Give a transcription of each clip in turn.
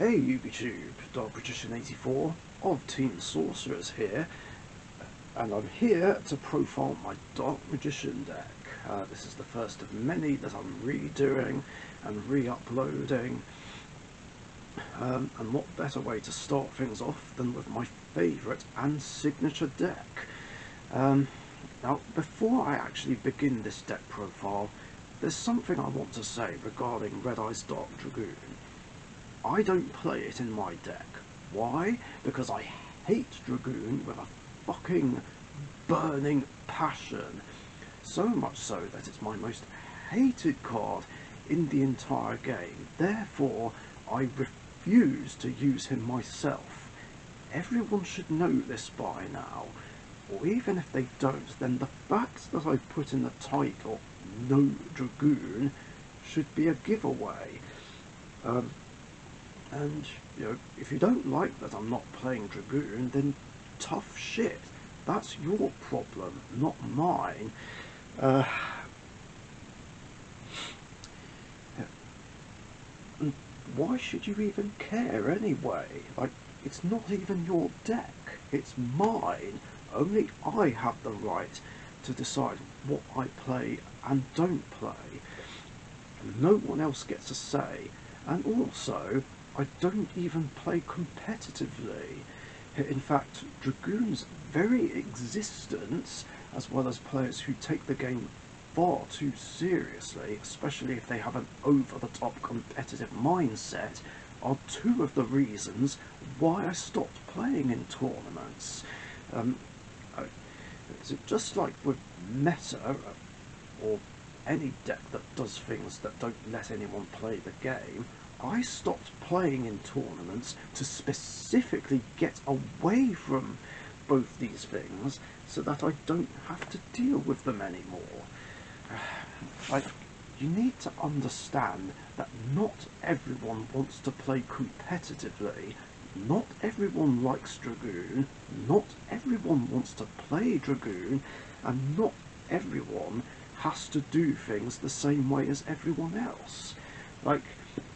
Hey YouTube, Richician 84 of Team Sorcerers here, and I'm here to profile my Dark Magician deck. This is the first of many that I'm redoing and re-uploading, and what better way to start things off than with my favourite and signature deck. Now, before I actually begin this deck profile, there's something I want to say regarding Red Eye's Dark Dragoon. I don't play it in my deck. Why? Because I hate Dragoon with a fucking burning passion. So much so that it's my most hated card in the entire game. Therefore, I refuse to use him myself. Everyone should know this by now. Or even if they don't, then the fact that I put in the title, No Dragoon, should be a giveaway. And, you know, if you don't like that I'm not playing Dragoon, then tough shit. That's your problem, not mine. And why should you even care anyway? Like, it's not even your deck. It's mine. Only I have the right to decide what I play and don't play. No one else gets a say. And also, I don't even play competitively. In fact, Dragoon's very existence, as well as players who take the game far too seriously, especially if they have an over-the-top competitive mindset, are two of the reasons why I stopped playing in tournaments. So just like with meta, or any deck that does things that don't let anyone play the game, I stopped playing in tournaments to specifically get away from both these things so that I don't have to deal with them anymore. Like, you need to understand that not everyone wants to play competitively, not everyone likes Dragoon, not everyone wants to play Dragoon, and not everyone has to do things the same way as everyone else. Like,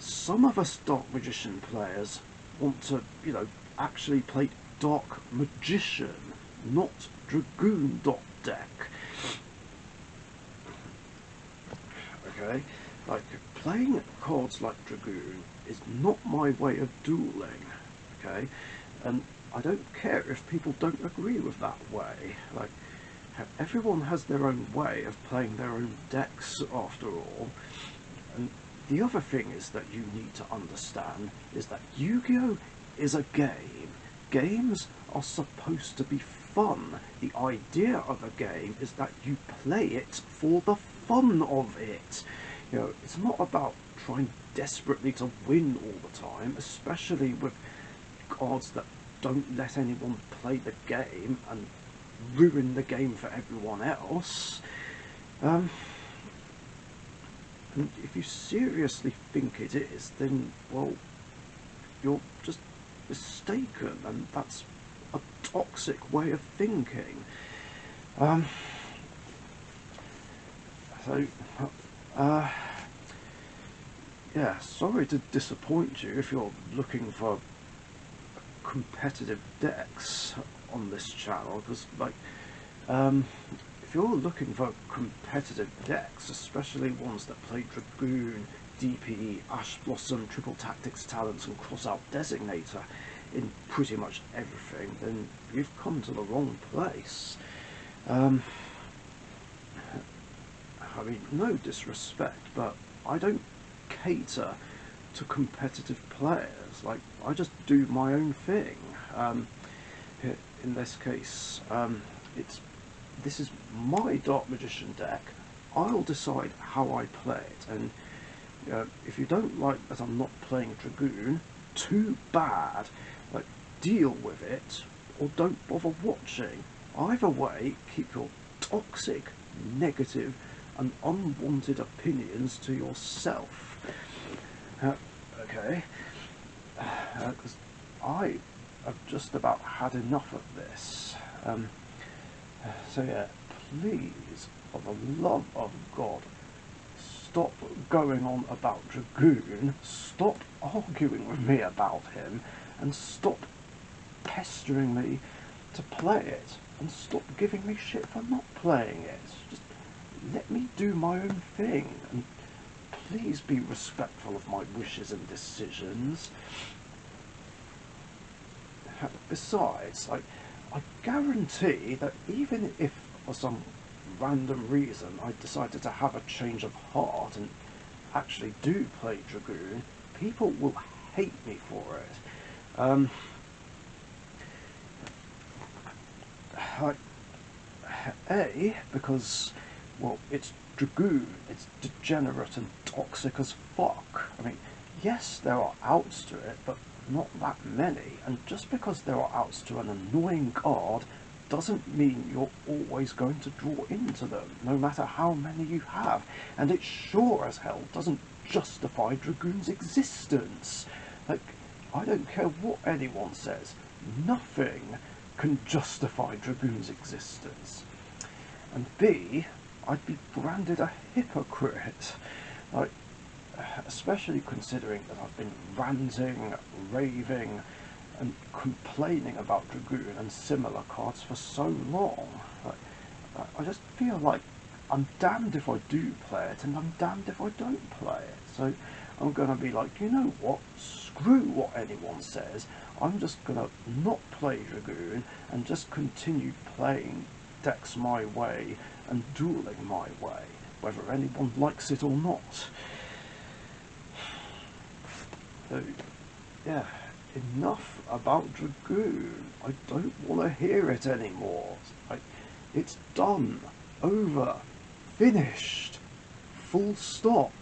some of us Dark Magician players want to, you know, actually play Dark Magician, not Dragoon deck. Okay? Like, playing cards like Dragoon is not my way of dueling. Okay? And I don't care if people don't agree with that way. Like, everyone has their own way of playing their own decks after all. And the other thing is that you need to understand is that Yu-Gi-Oh! Is a game. Games are supposed to be fun. The idea of a game is that you play it for the fun of it. You know, it's not about trying desperately to win all the time, especially with cards that don't let anyone play the game and ruin the game for everyone else. And if you seriously think it is, then, well, you're just mistaken, and that's a toxic way of thinking. Yeah, sorry to disappoint you if you're looking for competitive decks on this channel, because, like, if you're looking for competitive decks, especially ones that play Dragoon, DPE, Ash Blossom, Triple Tactics Talents and Cross-Out Designator in pretty much everything, then you've come to the wrong place. I mean, no disrespect, but I don't cater to competitive players. Like, I just do my own thing. In this case, this is my Dark Magician deck. I'll decide how I play it, and if you don't like that I'm not playing Dragoon, too bad. Like, deal with it, or don't bother watching. Either way, keep your toxic, negative, and unwanted opinions to yourself. Okay? Because I have just about had enough of this. So yeah, please, for the love of God, stop going on about Dragoon, stop arguing with me about him, and stop pestering me to play it, and stop giving me shit for not playing it. Just let me do my own thing, and please be respectful of my wishes and decisions. Besides, I guarantee that even if for some random reason I decided to have a change of heart and actually do play Dragoon, people will hate me for it. Because, well, it's Dragoon, it's degenerate and toxic as fuck. I mean, yes, there are outs to it, but not that many, and just because there are outs to an annoying card doesn't mean you're always going to draw into them, no matter how many you have, and it sure as hell doesn't justify Dragoon's existence. Like, I don't care what anyone says, nothing can justify Dragoon's existence. And B, I'd be branded a hypocrite, like, especially considering that I've been ranting, raving, and complaining about Dragoon and similar cards for so long. Like, I just feel like I'm damned if I do play it, and I'm damned if I don't play it. So I'm going to be like, you know what, screw what anyone says, I'm just going to not play Dragoon and just continue playing decks my way and dueling my way, whether anyone likes it or not. So, yeah, enough about Dragoon. I don't want to hear it anymore. It's done, over, finished, full stop.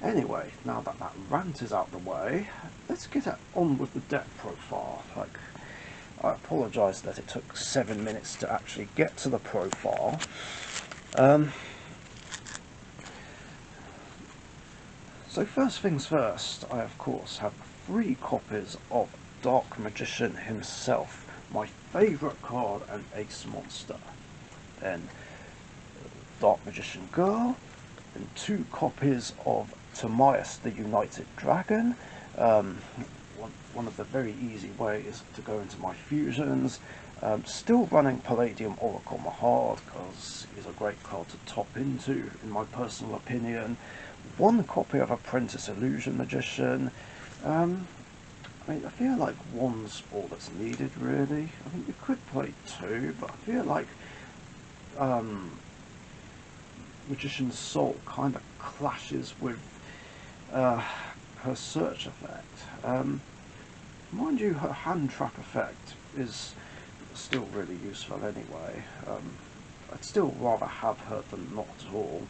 Anyway, now that that rant is out the way, let's get on with the deck profile. Like, I apologise that it took 7 minutes to actually get to the profile. So first things first, I of course have 3 copies of Dark Magician himself, my favourite card and ace monster. Then Dark Magician Girl, and 2 copies of Timaeus the United Dragon, one of the very easy ways to go into my fusions. Still running Palladium Oracle Mahard because he's a great card to top into, in my personal opinion. 1 copy of Apprentice Illusion Magician. I mean, I feel like 1's all that's needed, really. I mean, you could play 2, but I feel like Magician's Soul kind of clashes with her search effect. Mind you, her hand trap effect is still really useful anyway. I'd still rather have her than not at all.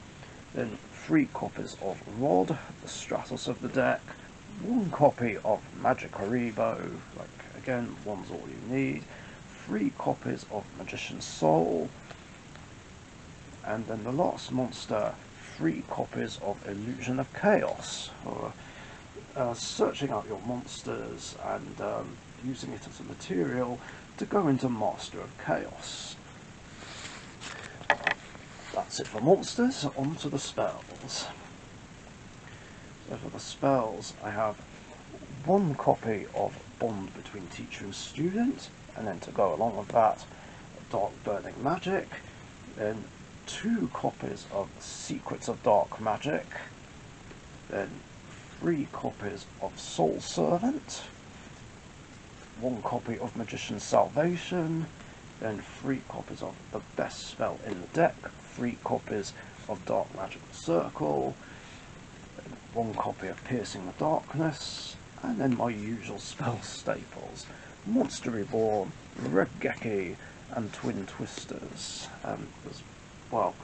Then 3 copies of Rod, the Stratos of the deck, 1 copy of Magic Haribo, like, again, 1's all you need, 3 copies of Magician's Soul, and then the last monster, 3 copies of Illusion of Chaos, or searching out your monsters and using it as a material to go into Master of Chaos. That's it for monsters, on to the spells. So for the spells, I have 1 copy of Bond Between Teacher and Student, and then to go along with that, Dark Burning Magic, then 2 copies of Secrets of Dark Magic, then 3 copies of Soul Servant, 1 copy of Magician's Salvation, then 3 copies of the best spell in the deck, 3 copies of Dark Magical Circle, then 1 copy of Piercing the Darkness, and then my usual spell staples, Monster Reborn, Regeki, and Twin Twisters. Because, well,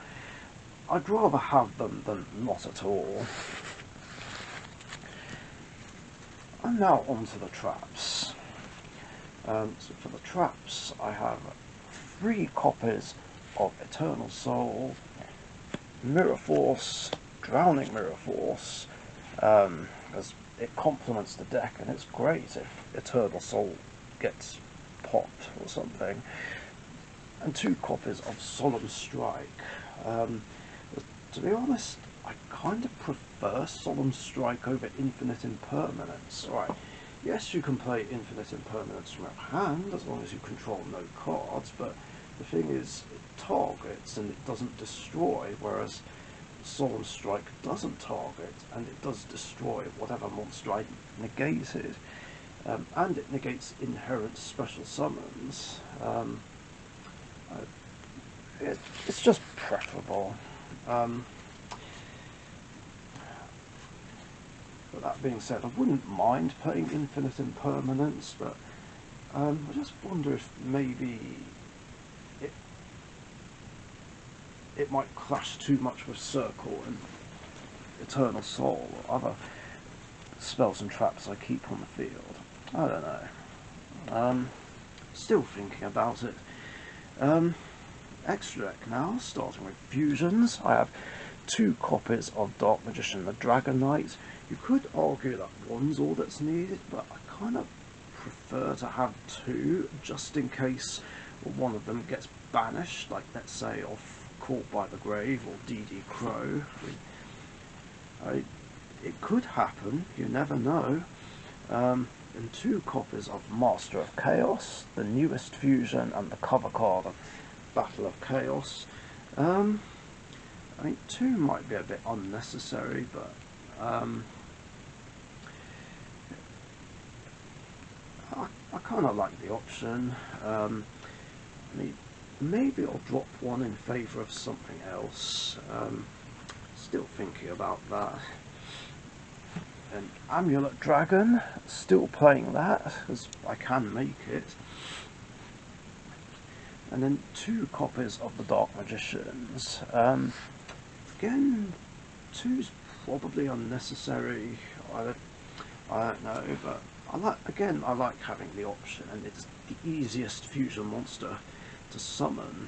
I'd rather have them than not at all. And now on to the traps. So for the traps, I have 3 copies of Eternal Soul, Mirror Force, Drowning Mirror Force, because it complements the deck and it's great if Eternal Soul gets popped or something, and 2 copies of Solemn Strike. to be honest, I kind of prefer Solemn Strike over Infinite Impermanence. Right, yes, you can play Infinite Impermanence from your hand as long as you control no cards, but the thing is, it targets and it doesn't destroy, whereas Solemn Strike doesn't target and it does destroy whatever monster I negated. And it negates inherent special summons. It's just preferable. But that being said, I wouldn't mind playing Infinite Impermanence, but I just wonder if maybe it might clash too much with Circle and Eternal Soul or other spells and traps I keep on the field. I don't know. Still thinking about it. Extra deck now, starting with fusions. I have 2 copies of Dark Magician the Dragon Knight. You could argue that one's all that's needed, but I kind of prefer to have 2, just in case one of them gets banished, like let's say off Caught by the Grave or DD Crow. It could happen, you never know. And 2 copies of Master of Chaos, the newest fusion and the cover card of Battle of Chaos. I mean, 2 might be a bit unnecessary, but I kind of like the option. Maybe I'll drop 1 in favour of something else. Still thinking about that. And Amulet Dragon, still playing that, as I can make it. And then 2 copies of the Dark Magicians. Again, 2's probably unnecessary. I don't know, but I like having the option, and it's the easiest fusion monster to summon.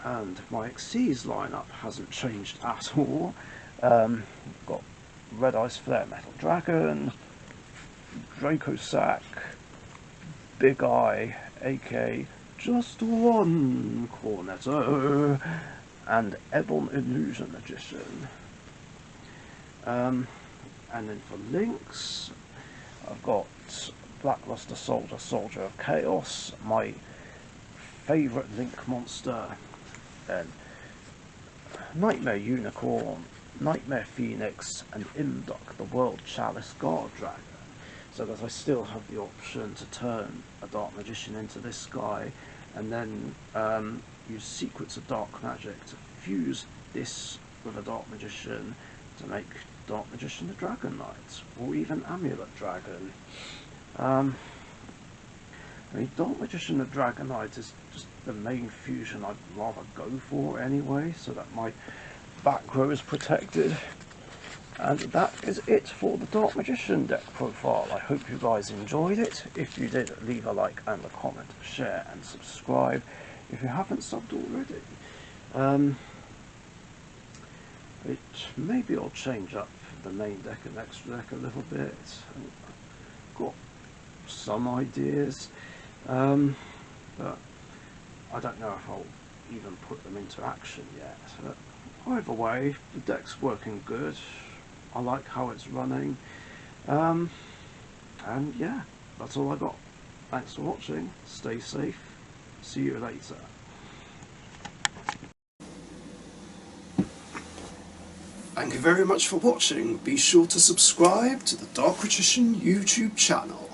And my Xyz lineup hasn't changed at all. Got Red Ice Flare Metal Dragon, Draco Sack, Big Eye, AK, Just One Cornetto, and Ebon Illusion Magician. And then for links, I've got Blackluster Soldier, Soldier of Chaos, my favourite link monster, and Nightmare Unicorn, Nightmare Phoenix, and Imduck, the World Chalice Guard Dragon. So that I still have the option to turn a Dark Magician into this guy, and then use Secrets of Dark Magic to fuse this with a Dark Magician to make Dark Magician the Dragon Knight, or even Amulet Dragon. I mean, Dark Magician the Dragon Knight is just the main fusion I'd rather go for anyway, so that my back row is protected. And that is it for the Dark Magician deck profile. I hope you guys enjoyed it. If you did, leave a like and a comment, share and subscribe if you haven't subbed already. Maybe I'll change up the main deck and extra deck a little bit. I've got some ideas, but I don't know if I'll even put them into action yet. But either way, the deck's working good. I like how it's running, and yeah, that's all I got. Thanks for watching, stay safe, see you later. Thank you very much for watching. Be sure to subscribe to the Richician YouTube channel.